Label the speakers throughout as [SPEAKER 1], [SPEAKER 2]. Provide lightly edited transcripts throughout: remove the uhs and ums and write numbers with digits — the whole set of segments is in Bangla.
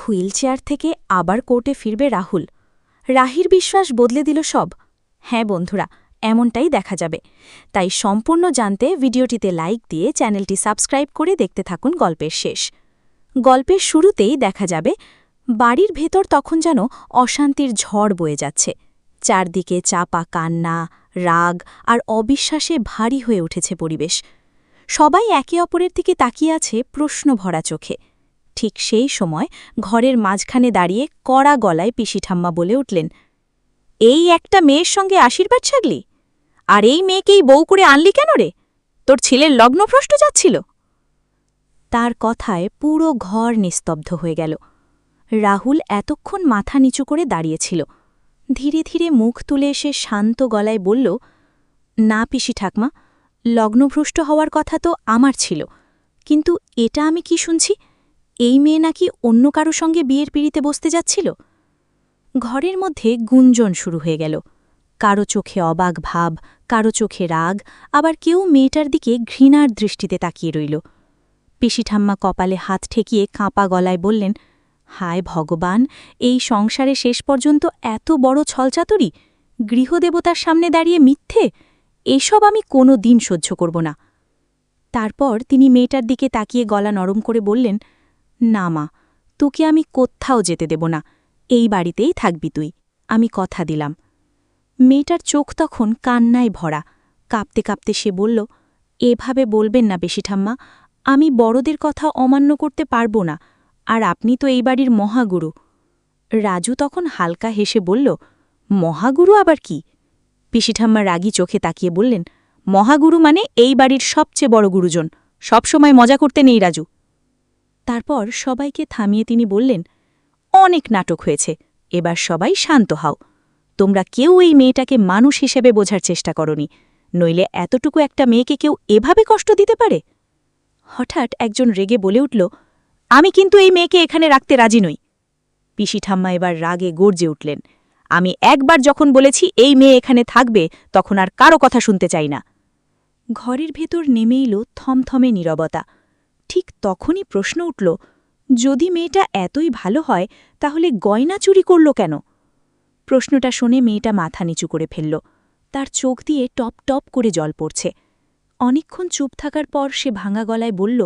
[SPEAKER 1] হুইলচেয়ার থেকে আবার কোর্টে ফিরবে রাহুল। রাহির বিশ্বাস বদলে দিল সব। হ্যাঁ বন্ধুরা, এমনটাই দেখা যাবে। তাই সম্পূর্ণ জানতে ভিডিওটিতে লাইক দিয়ে চ্যানেলটি সাবস্ক্রাইব করে দেখতে থাকুন গল্পের শেষ। গল্পের শুরুতেই দেখা যাবে বাড়ির ভেতর তখন যেন অশান্তির ঝড় বয়ে যাচ্ছে। চারদিকে চাপা কান্না, রাগ আর অবিশ্বাসে ভারী হয়ে উঠেছে পরিবেশ। সবাই একে অপরের দিকে তাকিয়ে আছে প্রশ্ন ভরা চোখে। ঠিক সেই সময় ঘরের মাঝখানে দাঁড়িয়ে কড়া গলায় পিসিঠাম্মা বলে উঠলেন, এই একটা মেয়ের সঙ্গে আশীর্বাদ ছাগলি? আর এই মেয়েকেই বউ করে আনলি কেন রে? তোর ছেলের লগ্নভ্রষ্ট যাচ্ছিল। তার কথায় পুরো ঘর নিস্তব্ধ হয়ে গেল। রাহুল এতক্ষণ মাথা নিচু করে দাঁড়িয়েছিল। ধীরে ধীরে মুখ তুলে এসে শান্ত গলায় বলল, না পিসি ঠাকমা, লগ্নভ্রষ্ট হওয়ার কথা তো আমার ছিল, কিন্তু এটা আমি কি শুনছি? এই মেয়ে নাকি অন্য কারো সঙ্গে বিয়ের পিঁড়িতে বসতে যাচ্ছিল। ঘরের মধ্যে গুঞ্জন শুরু হয়ে গেল। কারো চোখে অবাক ভাব, কারো চোখে রাগ, আবার কেউ মেয়েটার দিকে ঘৃণার দৃষ্টিতে তাকিয়ে রইল। পিসিঠাম্মা কপালে হাত ঠেকিয়ে কাঁপা গলায় বললেন, হায় ভগবান, এই সংসারে শেষ পর্যন্ত এত বড় ছলচাতুরি! গৃহদেবতার সামনে দাঁড়িয়ে মিথ্যে! এসব আমি কোনো দিন সহ্য করব না। তারপর তিনি মেয়েটার দিকে তাকিয়ে গলা নরম করে বললেন, না মা, তোকে আমি কোত্থাও যেতে দেব না, এই বাড়িতেই থাকবি তুই, আমি কথা দিলাম। মেয়েটার চোখ তখন কান্নায় ভরা। কাঁপতে কাঁপতে সে বলল, এভাবে বলবেন না পিসিঠাম্মা, আমি বড়দের কথা অমান্য করতে পারব না, আর আপনি তো এই বাড়ির মহাগুরু। রাজু তখন হালকা হেসে বলল, মহাগুরু আবার কি? পিসিঠাম্মা রাগী চোখে তাকিয়ে বললেন, মহাগুরু মানে এই বাড়ির সবচেয়ে বড় গুরুজন। সবসময় মজা করতে নেই রাজু। তারপর সবাইকে থামিয়ে তিনি বললেন, অনেক নাটক হয়েছে, এবার সবাই শান্ত হও। তোমরা কেউ এই মেয়েটাকে মানুষ হিসেবে বোঝার চেষ্টা করনি, নইলে এতটুকু একটা মেয়েকে কেউ এভাবে কষ্ট দিতে পারে? হঠাৎ একজন রেগে বলে উঠল, আমি কিন্তু এই মেয়েকে এখানে রাখতে রাজি নই। পিসিঠাম্মা এবার রাগে গর্জে উঠলেন, আমি একবার যখন বলেছি এই মেয়ে এখানে থাকবে, তখন আর কারো কথা শুনতে চাই না। ঘরের ভেতর নেমে এল থমথমে নীরবতা। ঠিক তখনই প্রশ্ন উঠল, যদি মেয়েটা এতই ভালো হয় তাহলে গয়না চুরি করল কেন? প্রশ্নটা শুনে মেয়েটা মাথা নিচু করে ফেলল। তার চোখ দিয়ে টপ টপ করে জল পড়ছে। অনেকক্ষণ চুপ থাকার পর সে ভাঙা গলায় বলল,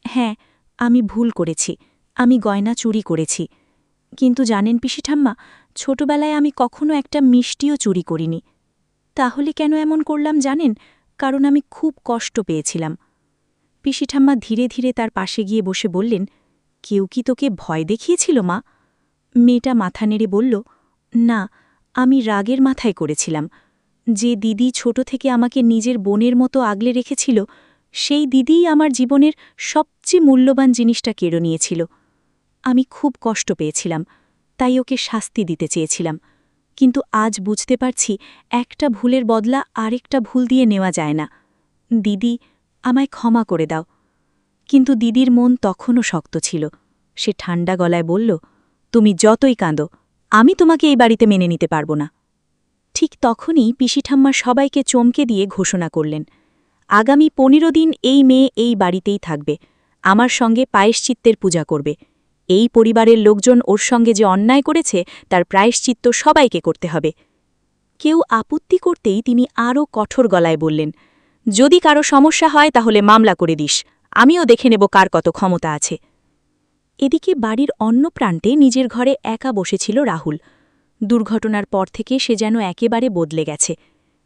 [SPEAKER 1] হ্যাঁ, আমি ভুল করেছি, আমি গয়না চুরি করেছি। কিন্তু জানেন পিসিঠাম্মা, ছোটবেলায় আমি কখনো একটা মিষ্টিও চুরি করিনি। তাহলে কেন এমন করলাম জানেন? কারণ আমি খুব কষ্ট পেয়েছিলাম। পিসিঠাম্মা ধীরে ধীরে তার পাশে গিয়ে বসে বললেন, কেউ কি তোকে ভয় দেখিয়েছিল মা? মেয়েটা মাথা নেড়ে বলল, না, আমি রাগের মাথায় করেছিলাম। যে দিদি ছোট থেকে আমাকে নিজের বোনের মতো আগলে রেখেছিল, সেই দিদিই আমার জীবনের সবচেয়ে মূল্যবান জিনিসটা কেড়ে নিয়েছিল। আমি খুব কষ্ট পেয়েছিলাম, তাই ওকে শাস্তি দিতে চেয়েছিলাম। কিন্তু আজ বুঝতে পারছি একটা ভুলের বদলা আরেকটা ভুল দিয়ে নেওয়া যায় না। দিদি, আমায় ক্ষমা করে দাও। কিন্তু দিদির মন তখনও শক্ত ছিল। সে ঠান্ডা গলায় বলল, তুমি যতই কাঁদো, আমি তোমাকে এই বাড়িতে মেনে নিতে পারব না। ঠিক তখনই পিসিঠাম্মা সবাইকে চমকে দিয়ে ঘোষণা করলেন, আগামী 15 দিন এই মেয়ে এই বাড়িতেই থাকবে, আমার সঙ্গে প্রায়শ্চিত্তের পূজা করবে। এই পরিবারের লোকজন ওর সঙ্গে যে অন্যায় করেছে তার প্রায়শ্চিত্ত সবাইকে করতে হবে। কেউ আপত্তি করতেই তিনি আরও কঠোর গলায় বললেন, যদি কারো সমস্যা হয় তাহলে মামলা করে দিস, আমিও দেখে নেব কার কত ক্ষমতা আছে। এদিকে বাড়ির অন্য প্রান্তে নিজের ঘরে একা বসেছিল রাহুল। দুর্ঘটনার পর থেকে সে যেন একেবারে বদলে গেছে।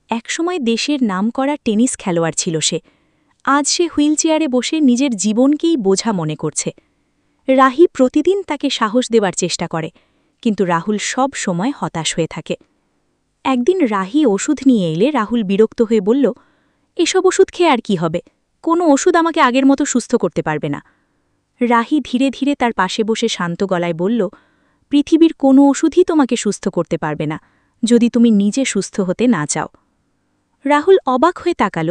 [SPEAKER 1] একসময় দেশের নামকরা টেনিস খেলোয়াড় ছিল সে। আজ সে হুইলচেয়ারে বসে নিজের জীবনকেই বোঝা মনে করছে। রাহি প্রতিদিন তাকে সাহস দেবার চেষ্টা করে, কিন্তু রাহুল সব সময় হতাশ হয়ে থাকে। একদিন রাহি ওষুধ নিয়ে এলে রাহুল বিরক্ত হয়ে বলল, এসব ওষুধ খেয়ে আর কি হবে? কোনো ওষুধ আমাকে আগের মতো সুস্থ করতে পারবে না। রাহি ধীরে ধীরে তার পাশে বসে শান্ত গলায় বলল, পৃথিবীর কোনো ওষুধই তোমাকে সুস্থ করতে পারবে না, যদি তুমি নিজে সুস্থ হতে না চাও। রাহুল অবাক হয়ে তাকাল,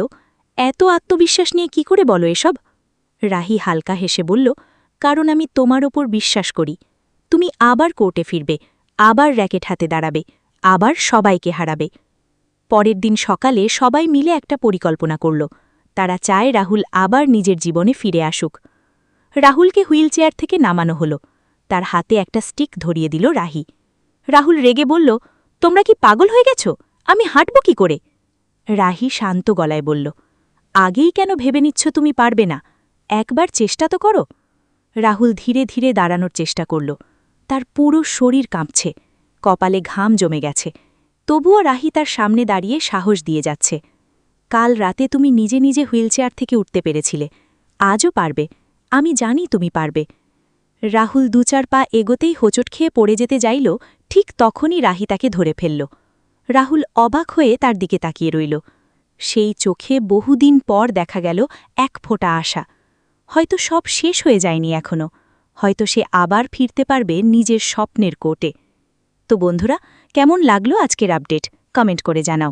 [SPEAKER 1] এত আত্মবিশ্বাস নিয়ে কি করে বলো এসব? রাহি হালকা হেসে বলল, কারণ আমি তোমার ওপর বিশ্বাস করি। তুমি আবার কোর্টে ফিরবে, আবার র্যাকেট হাতে দাঁড়াবে, আবার সবাইকে হারাবে। পরের দিন সকালে সবাই মিলে একটা পরিকল্পনা করল। তারা চায় রাহুল আবার নিজের জীবনে ফিরে আসুক। রাহুলকে হুইলচেয়ার থেকে নামানো হল। তার হাতে একটা স্টিক ধরিয়ে দিল রাহি। রাহুল রেগে বলল, তোমরা কি পাগল হয়ে গেছ? আমি হাঁটব কি করে? রাহি শান্ত গলায় বলল, আগেই কেন ভেবে নিচ্ছ তুমি পারবে না? একবার চেষ্টা তো করো। রাহুল ধীরে ধীরে দাঁড়ানোর চেষ্টা করল। তার পুরো শরীর কাঁপছে, কপালে ঘাম জমে গেছে। তবুও রাহি তার সামনে দাঁড়িয়ে সাহস দিয়ে যাচ্ছে। কাল রাতে তুমি নিজে নিজে হুইলচেয়ার থেকে উঠতে পেরেছিলে, আজও পারবে, আমি জানি তুমি পারবে। রাহুল ২-৪ পা এগোতেই হোঁচট খেয়ে পড়ে যেতে যাইল, ঠিক তখনই রাহি তাকে ধরে ফেলল। রাহুল অবাক হয়ে তার দিকে তাকিয়ে রইল। সেই চোখে বহুদিন পর দেখা গেল এক ফোঁটা আশা। হয়তো সব শেষ হয়ে যায়নি এখনো, হয়তো সে আবার ফিরতে পারবে নিজের স্বপ্নের কোর্টে। তো বন্ধুরা, কেমন লাগলো আজকের আপডেট? কমেন্ট করে জানাও।